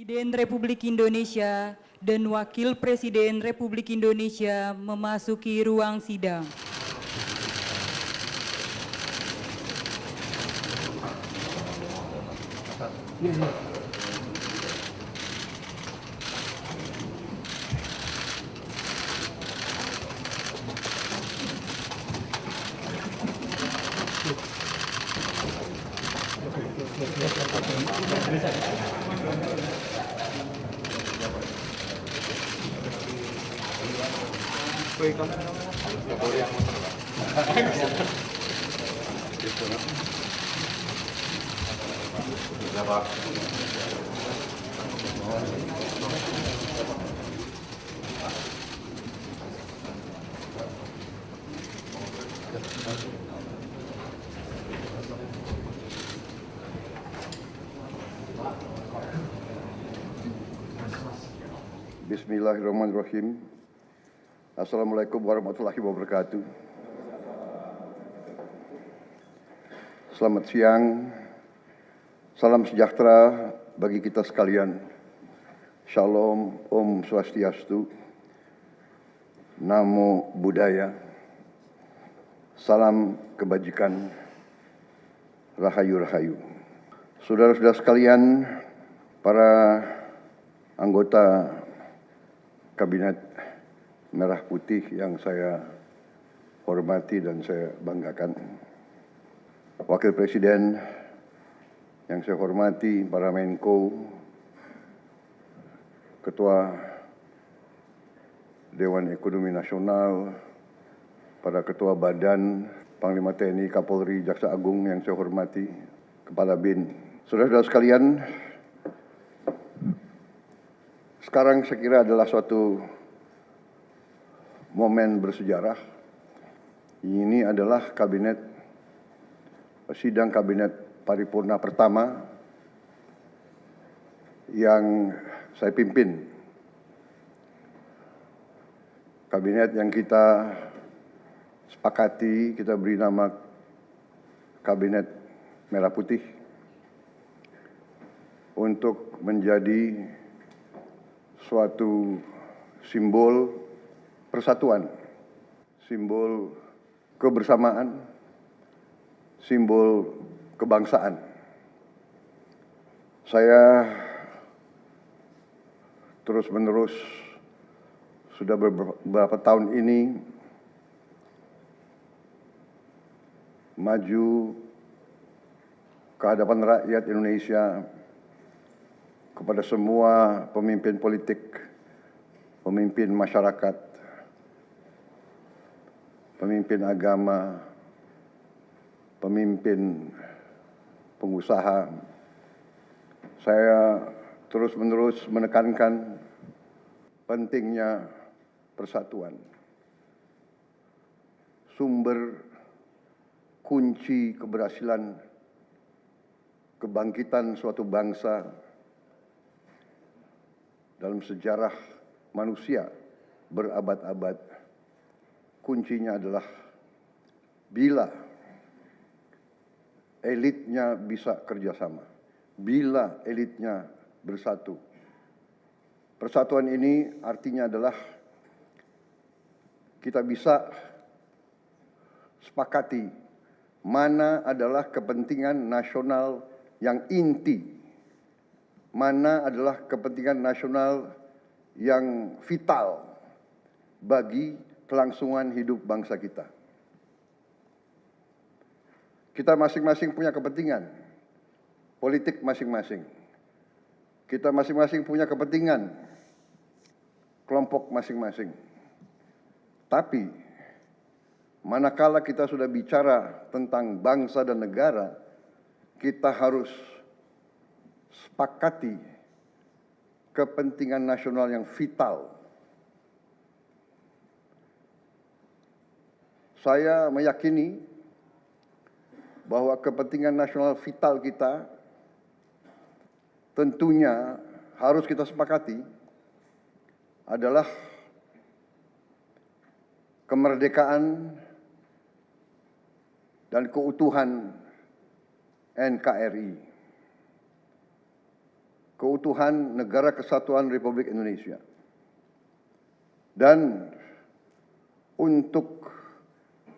Presiden Republik Indonesia dan Wakil Presiden Republik Indonesia memasuki ruang sidang. Bismillahirrahmanirrahim. Assalamualaikum warahmatullahi wabarakatuh. Selamat siang. Salam sejahtera bagi kita sekalian. Shalom, Om Swastiastu. Namo Buddhaya. Salam kebajikan. Rahayu-rahayu. Saudara-saudara sekalian, para anggota Kabinet Merah Putih yang saya hormati dan saya banggakan, Wakil Presiden yang saya hormati, para Menko, Ketua Dewan Ekonomi Nasional, para Ketua Badan, Panglima TNI, Kapolri, Jaksa Agung yang saya hormati, Kepala BIN. Saudara-saudara sekalian, sekarang saya kira adalah suatu momen bersejarah. Ini adalah sidang kabinet paripurna pertama yang saya pimpin. Kabinet yang kita sepakati, kita beri nama Kabinet Merah Putih untuk menjadi suatu simbol persatuan, simbol kebersamaan, simbol kebangsaan. Saya terus-menerus sudah beberapa tahun ini maju ke hadapan rakyat Indonesia, kepada semua pemimpin politik, pemimpin masyarakat, pemimpin agama, pemimpin pengusaha. Saya terus-menerus menekankan pentingnya persatuan. Sumber kunci keberhasilan kebangkitan suatu bangsa dalam sejarah manusia berabad-abad, kuncinya adalah bila elitnya bisa kerjasama, bila elitnya bersatu. Persatuan ini artinya adalah kita bisa sepakati mana adalah kepentingan nasional yang inti, mana adalah kepentingan nasional yang vital bagi kelangsungan hidup bangsa kita. Kita masing-masing punya kepentingan politik masing-masing. Kita masing-masing punya kepentingan kelompok masing-masing. Tapi manakala kita sudah bicara tentang bangsa dan negara, kita harus sepakati kepentingan nasional yang vital. Saya meyakini bahwa kepentingan nasional vital kita tentunya harus kita sepakati adalah kemerdekaan dan keutuhan NKRI. keutuhan Negara Kesatuan Republik Indonesia. Dan untuk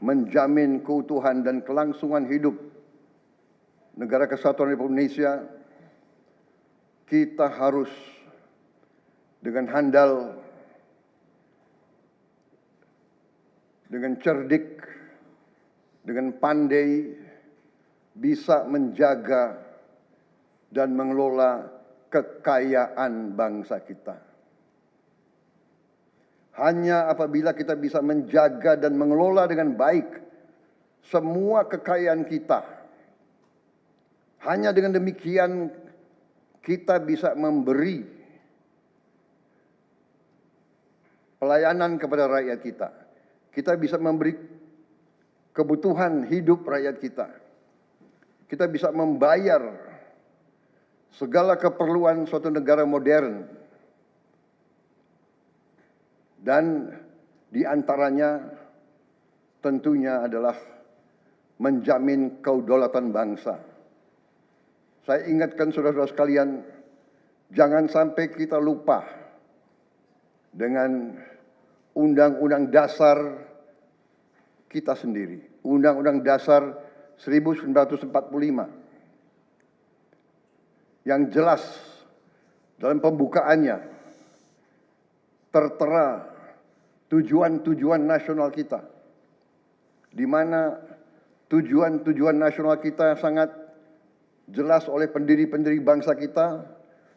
menjamin keutuhan dan kelangsungan hidup Negara Kesatuan Republik Indonesia, kita harus dengan handal, dengan cerdik, dengan pandai bisa menjaga dan mengelola kekayaan bangsa kita. Hanya apabila kita bisa menjaga dan mengelola dengan baik semua kekayaan kita, hanya dengan demikian kita bisa memberi pelayanan kepada rakyat kita. Kita bisa memberi kebutuhan hidup rakyat kita. Kita bisa membayar segala keperluan suatu negara modern. Dan di antaranya tentunya adalah menjamin kedaulatan bangsa. Saya ingatkan saudara-saudara sekalian, jangan sampai kita lupa dengan Undang-Undang Dasar kita sendiri, Undang-Undang Dasar 1945, yang jelas dalam pembukaannya tertera tujuan-tujuan nasional kita, di mana tujuan-tujuan nasional kita sangat jelas oleh pendiri-pendiri bangsa kita.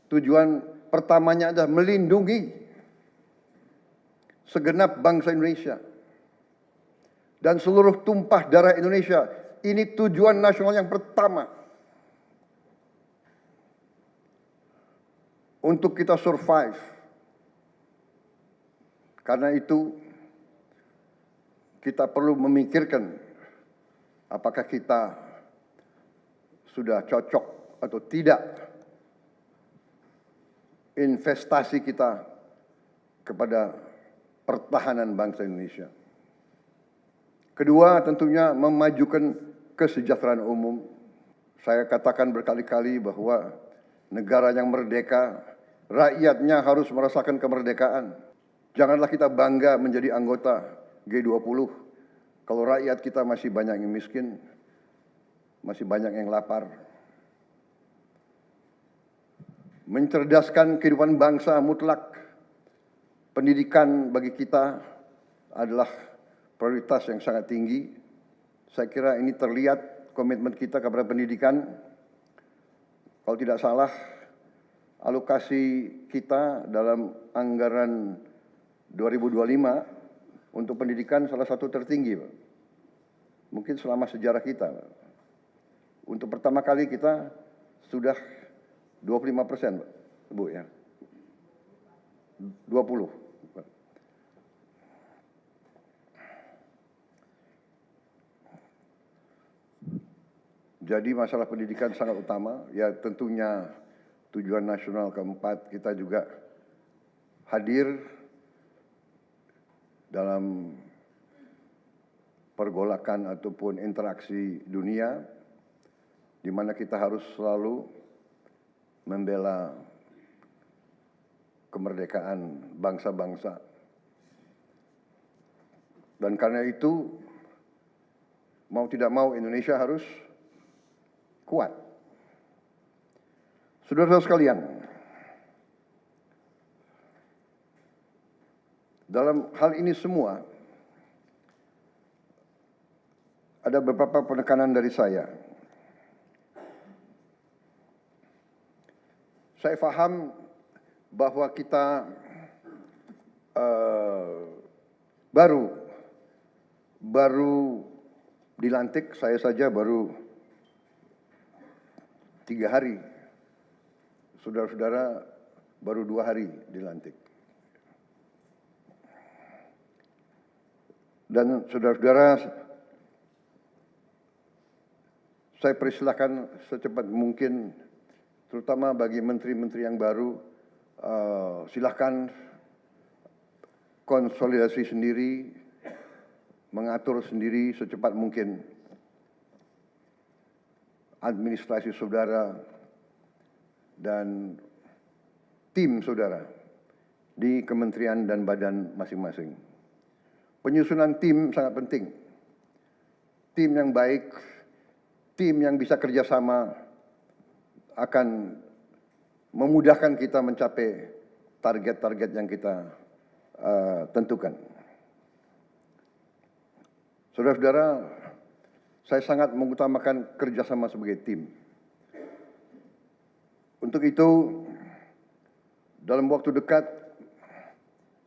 Tujuan pertamanya adalah melindungi segenap bangsa Indonesia dan seluruh tumpah darah Indonesia. Ini tujuan nasional yang pertama untuk kita survive. Karena itu kita perlu memikirkan apakah kita sudah cocok atau tidak investasi kita kepada pertahanan bangsa Indonesia. Kedua, tentunya memajukan kesejahteraan umum. Saya katakan berkali-kali bahwa negara yang merdeka, rakyatnya harus merasakan kemerdekaan. Janganlah kita bangga menjadi anggota G20 kalau rakyat kita masih banyak yang miskin, masih banyak yang lapar. Mencerdaskan kehidupan bangsa mutlak. Pendidikan bagi kita adalah prioritas yang sangat tinggi. Saya kira ini terlihat komitmen kita kepada pendidikan. Kalau tidak salah, alokasi kita dalam anggaran 2025 untuk pendidikan salah satu tertinggi, Pak. Mungkin selama sejarah kita, Pak. Untuk pertama kali kita sudah 25%, Pak. Bu ya. 20. Jadi masalah pendidikan sangat utama. Ya tentunya tujuan nasional keempat kita juga hadir dalam pergolakan ataupun interaksi dunia, di mana kita harus selalu membela kemerdekaan bangsa-bangsa. Dan karena itu, mau tidak mau Indonesia harus kuat. Saudara-saudara sekalian, dalam hal ini semua, ada beberapa penekanan dari saya. Saya paham bahwa kita baru dilantik, saya saja baru 3 hari. Saudara-saudara baru 2 hari dilantik. Dan saudara-saudara, saya persilahkan secepat mungkin, terutama bagi menteri-menteri yang baru, silahkan konsolidasi sendiri, mengatur sendiri secepat mungkin administrasi saudara, dan tim saudara di kementerian dan badan masing-masing. Penyusunan tim sangat penting. Tim yang baik, tim yang bisa kerjasama akan memudahkan kita mencapai target-target yang kita tentukan. Saudara-saudara, saya sangat mengutamakan kerjasama sebagai tim. Untuk itu, dalam waktu dekat,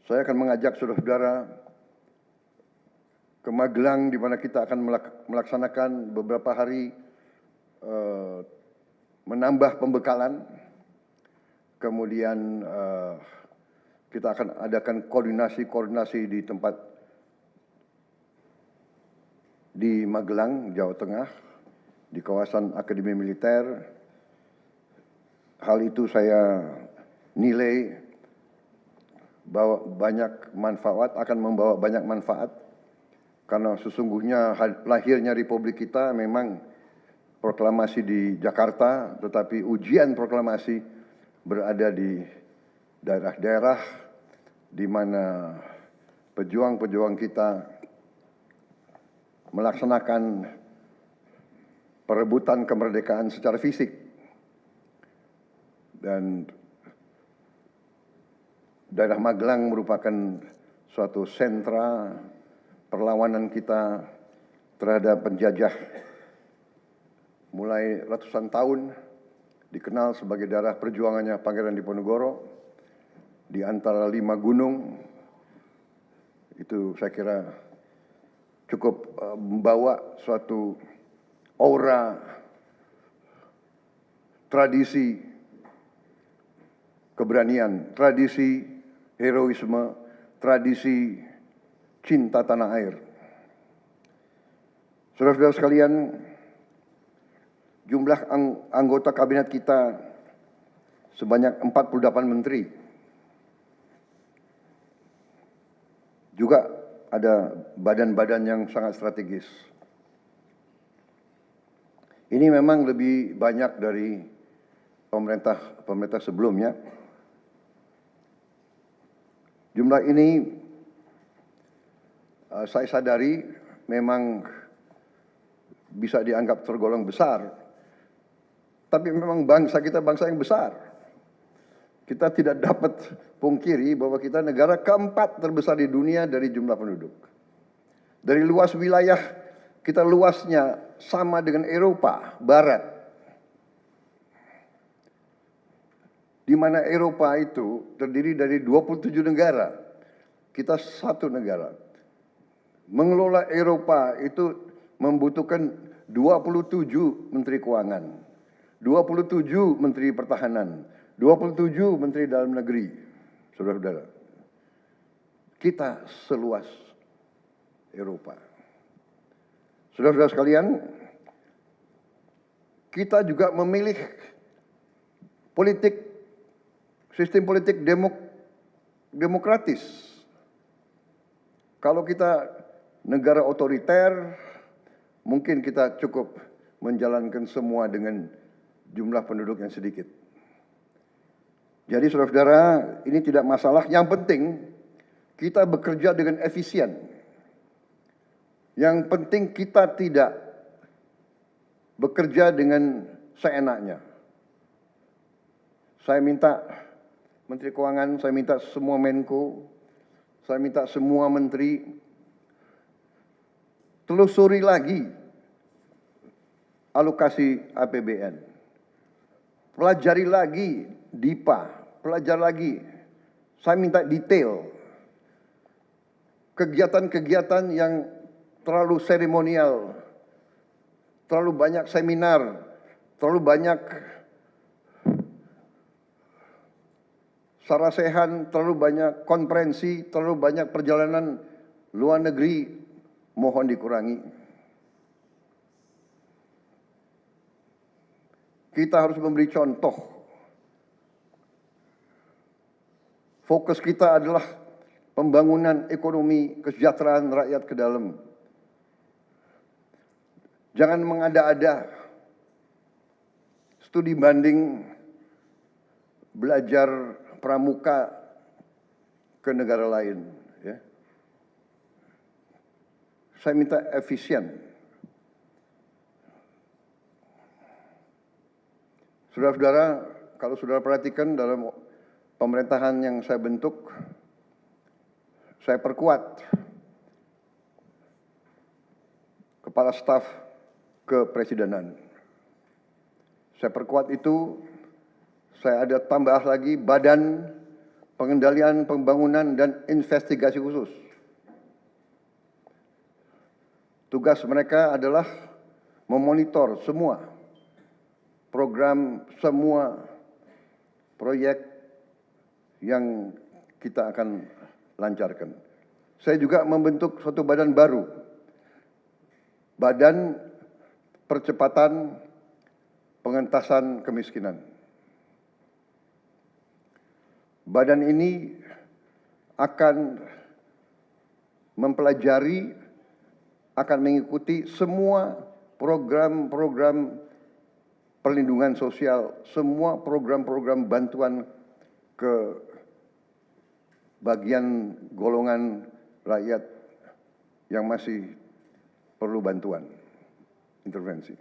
saya akan mengajak saudara-saudara ke Magelang, di mana kita akan melaksanakan beberapa hari menambah pembekalan. Kemudian kita akan adakan koordinasi di tempat di Magelang, Jawa Tengah, di kawasan Akademi Militer. Hal itu saya nilai bahwa akan membawa banyak manfaat, karena sesungguhnya lahirnya Republik kita memang proklamasi di Jakarta, tetapi ujian proklamasi berada di daerah-daerah di mana pejuang-pejuang kita melaksanakan perebutan kemerdekaan secara fisik. Dan daerah Magelang merupakan suatu sentra perlawanan kita terhadap penjajah. Mulai ratusan tahun dikenal sebagai daerah perjuangannya Pangeran Diponegoro di antara 5 gunung. Itu saya kira cukup membawa suatu aura tradisi keberanian, tradisi heroisme, tradisi cinta tanah air. Saudara-saudara sekalian, jumlah anggota kabinet kita sebanyak 48 menteri. Juga ada badan-badan yang sangat strategis. Ini memang lebih banyak dari pemerintah sebelumnya. Jumlah ini saya sadari memang bisa dianggap tergolong besar. Tapi memang bangsa kita bangsa yang besar. Kita tidak dapat pungkiri bahwa kita negara keempat terbesar di dunia dari jumlah penduduk. Dari luas wilayah, kita luasnya sama dengan Eropa Barat. Di mana Eropa itu terdiri dari 27 negara. Kita satu negara. Mengelola Eropa itu membutuhkan 27 menteri keuangan, 27 menteri pertahanan, 27 menteri dalam negeri. Saudara-saudara, kita seluas Eropa. Saudara-saudara sekalian, kita juga memilih sistem politik demokratis. Kalau kita negara otoriter, mungkin kita cukup menjalankan semua dengan jumlah penduduk yang sedikit. Jadi saudara-saudara, ini tidak masalah. Yang penting kita bekerja dengan efisien. Yang penting kita tidak bekerja dengan seenaknya. Saya minta Menteri Keuangan, saya minta semua Menko, saya minta semua menteri telusuri lagi alokasi APBN. Pelajari lagi DIPA, pelajari lagi. Saya minta detail. Kegiatan-kegiatan yang terlalu seremonial, terlalu banyak seminar, terlalu banyak sarasehan, terlalu banyak konferensi, terlalu banyak perjalanan luar negeri, mohon dikurangi. Kita harus memberi contoh. Fokus kita adalah pembangunan ekonomi, kesejahteraan rakyat ke dalam. Jangan mengada-ada. Studi banding, belajar pramuka ke negara lain, ya. Saya minta efisien. Saudara-saudara, kalau saudara perhatikan dalam pemerintahan yang saya bentuk, saya perkuat kepala staf kepresidenan. Saya perkuat itu, saya ada tambah lagi Badan Pengendalian Pembangunan dan Investigasi Khusus. Tugas mereka adalah memonitor semua program, semua proyek yang kita akan lancarkan. Saya juga membentuk suatu badan baru, Badan Percepatan Pengentasan Kemiskinan. Badan ini akan mempelajari, akan mengikuti semua program-program perlindungan sosial, semua program-program bantuan ke bagian golongan rakyat yang masih perlu bantuan, intervensi.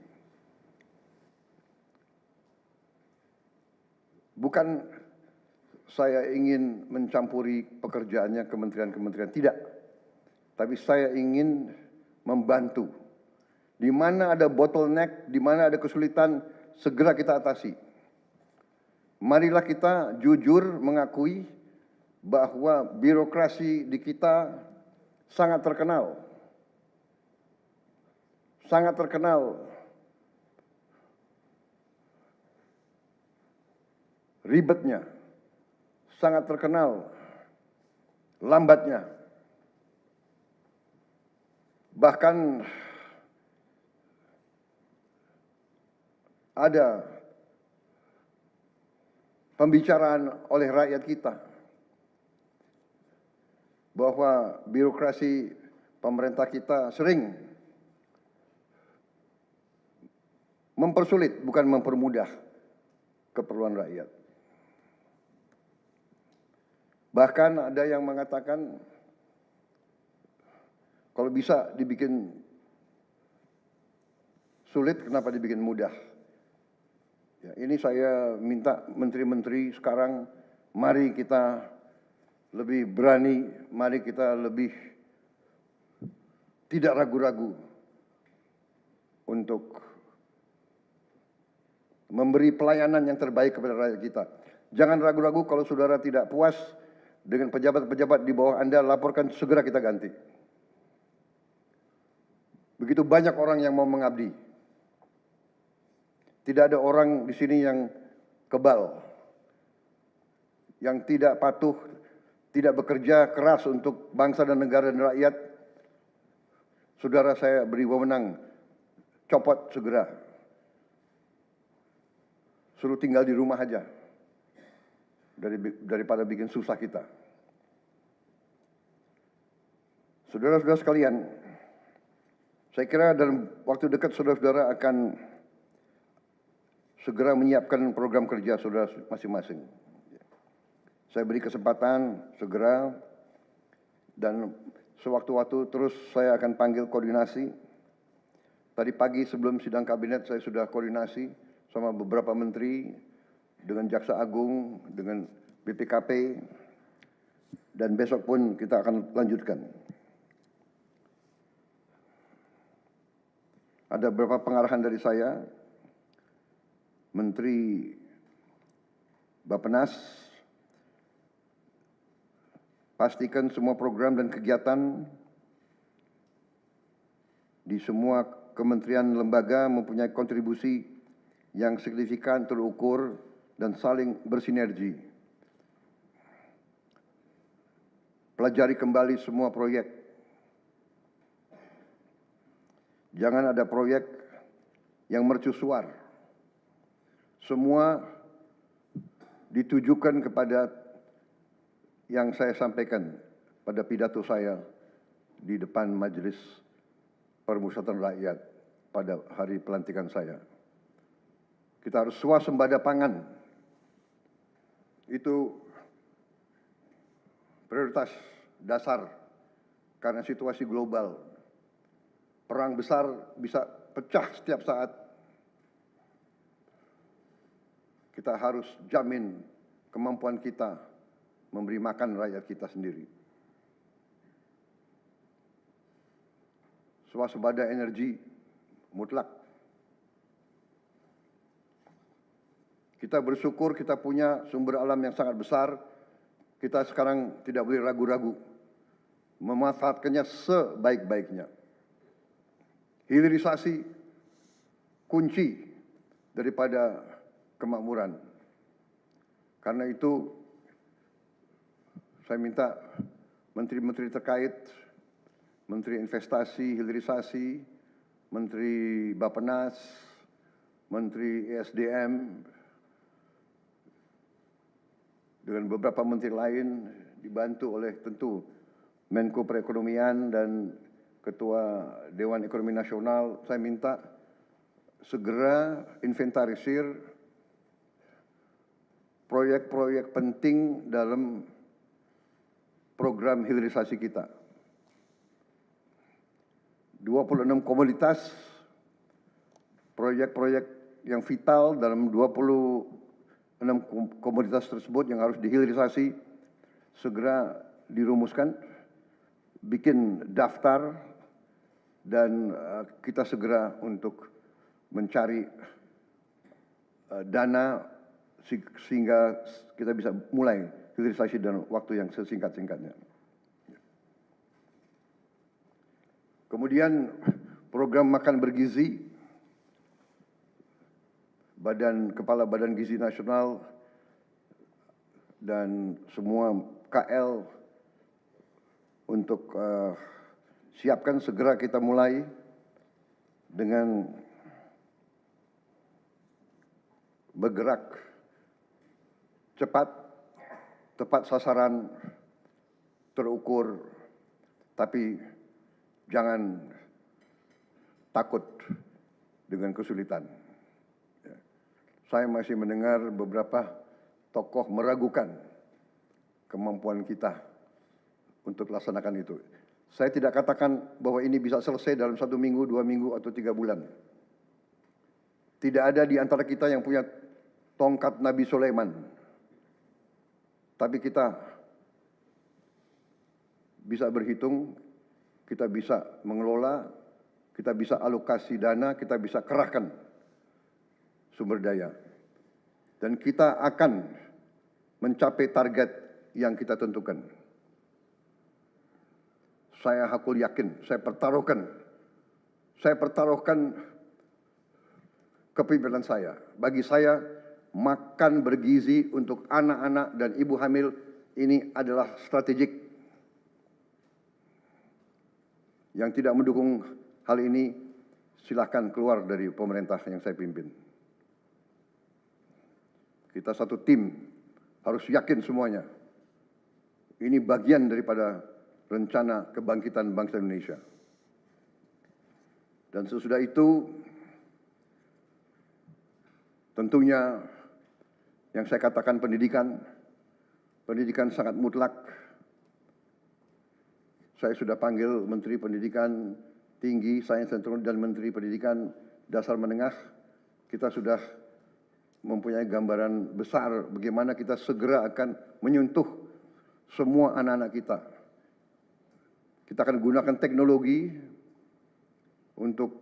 Bukan saya ingin mencampuri pekerjaannya kementerian-kementerian, tidak. Tapi saya ingin membantu. Di mana ada bottleneck, di mana ada kesulitan, segera kita atasi. Marilah kita jujur mengakui bahwa birokrasi di kita sangat terkenal. Sangat terkenal. Ribetnya. Sangat terkenal lambatnya. Bahkan ada pembicaraan oleh rakyat kita bahwa birokrasi pemerintah kita sering mempersulit, bukan mempermudah keperluan rakyat. Bahkan ada yang mengatakan kalau bisa dibikin sulit, kenapa dibikin mudah? Ya, ini saya minta menteri-menteri sekarang, mari kita lebih berani, mari kita lebih tidak ragu-ragu untuk memberi pelayanan yang terbaik kepada rakyat kita. Jangan ragu-ragu kalau saudara tidak puas dengan pejabat-pejabat di bawah Anda, laporkan, segera kita ganti. Begitu banyak orang yang mau mengabdi. Tidak ada orang di sini yang kebal, yang tidak patuh, tidak bekerja keras untuk bangsa dan negara dan rakyat. Saudara, saya beri wewenang, copot segera. Suruh tinggal di rumah aja, daripada bikin susah kita. Saudara-saudara sekalian, saya kira dalam waktu dekat saudara-saudara akan segera menyiapkan program kerja saudara masing-masing. Saya beri kesempatan segera, dan sewaktu-waktu terus saya akan panggil koordinasi. Tadi pagi sebelum sidang kabinet saya sudah koordinasi sama beberapa menteri, dengan Jaksa Agung, dengan BPKP, dan besok pun kita akan lanjutkan. Ada beberapa pengarahan dari saya, Menteri Bappenas, pastikan semua program dan kegiatan di semua kementerian lembaga mempunyai kontribusi yang signifikan, terukur, dan saling bersinergi. Pelajari kembali semua proyek. Jangan ada proyek yang mercusuar. Semua ditujukan kepada yang saya sampaikan pada pidato saya di depan Majelis Permusyawaratan Rakyat pada hari pelantikan saya. Kita harus swasembada pangan. Itu prioritas dasar karena situasi global. Perang besar bisa pecah setiap saat. Kita harus jamin kemampuan kita memberi makan rakyat kita sendiri. Swasembada energi mutlak. Kita bersyukur kita punya sumber alam yang sangat besar. Kita sekarang tidak boleh ragu-ragu memanfaatkannya sebaik-baiknya. Hilirisasi kunci daripada kemakmuran. Karena itu saya minta menteri-menteri terkait, Menteri Investasi, Hilirisasi, Menteri Bappenas, Menteri ESDM, dengan beberapa menteri lain dibantu oleh tentu Menko Perekonomian dan Ketua Dewan Ekonomi Nasional, saya minta segera inventarisir proyek-proyek penting dalam program hilirisasi kita. 26 komoditas, proyek-proyek yang vital dalam 26 komoditas tersebut yang harus dihilirisasi segera dirumuskan, bikin daftar, dan kita segera untuk mencari dana sehingga kita bisa mulai hilirisasi dalam waktu yang sesingkat-singkatnya. Kemudian program makan bergizi, Kepala Badan Gizi Nasional dan semua KL untuk siapkan segera kita mulai dengan bergerak cepat, tepat sasaran, terukur, tapi jangan takut dengan kesulitan. Saya masih mendengar beberapa tokoh meragukan kemampuan kita untuk laksanakan itu. Saya tidak katakan bahwa ini bisa selesai dalam 1 minggu, 2 minggu, atau 3 bulan. Tidak ada di antara kita yang punya tongkat Nabi Sulaiman. Tapi kita bisa berhitung, kita bisa mengelola, kita bisa alokasi dana, kita bisa kerahkan sumber daya. Dan kita akan mencapai target yang kita tentukan. Saya hakul yakin, saya pertaruhkan kepemimpinan saya. Bagi saya, makan bergizi untuk anak-anak dan ibu hamil ini adalah strategik. Yang tidak mendukung hal ini, silahkan keluar dari pemerintah yang saya pimpin. Kita satu tim, harus yakin semuanya. Ini bagian daripada rencana kebangkitan bangsa Indonesia. Dan sesudah itu, tentunya yang saya katakan pendidikan sangat mutlak. Saya sudah panggil Menteri Pendidikan Tinggi, Sains dan Teknologi, dan Menteri Pendidikan Dasar Menengah. Kita sudah mempunyai gambaran besar bagaimana kita segera akan menyentuh semua anak-anak kita. Kita akan gunakan teknologi untuk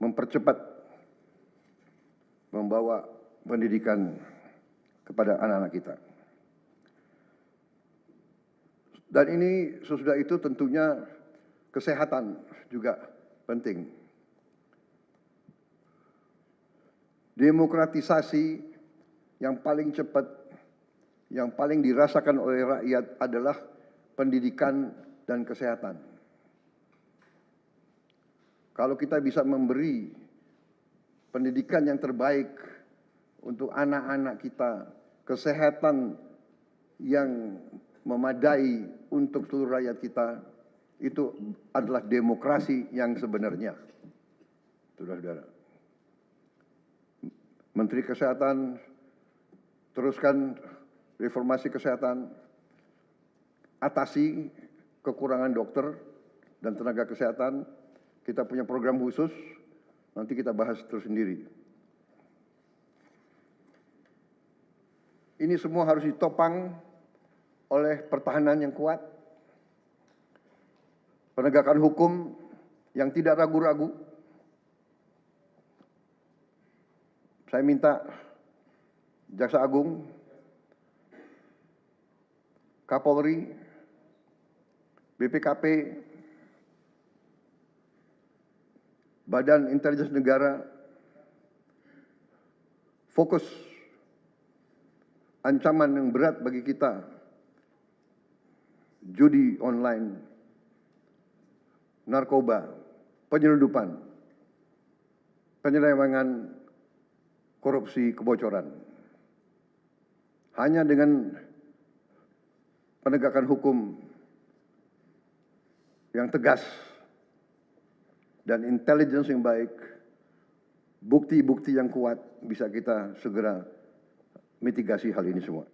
mempercepat membawa pendidikan kepada anak-anak kita. Dan ini sesudah itu tentunya kesehatan juga penting. Demokratisasi yang paling cepat, yang paling dirasakan oleh rakyat adalah pendidikan dan kesehatan. Kalau kita bisa memberi pendidikan yang terbaik untuk anak-anak kita, kesehatan yang memadai untuk seluruh rakyat kita, itu adalah demokrasi yang sebenarnya. Saudara-saudara. Menteri Kesehatan teruskan reformasi kesehatan. atasi kekurangan dokter dan tenaga kesehatan. Kita punya program khusus, nanti kita bahas tersendiri. Ini semua harus ditopang oleh pertahanan yang kuat, penegakan hukum yang tidak ragu-ragu. Saya minta Jaksa Agung, Kapolri, BPKP, Badan Intelijen Negara fokus ancaman yang berat bagi kita, judi online, narkoba, penyelundupan, penyelewengan, korupsi, kebocoran. Hanya dengan penegakan hukum yang tegas dan intelligence yang baik, bukti-bukti yang kuat, bisa kita segera mitigasi hal ini semua.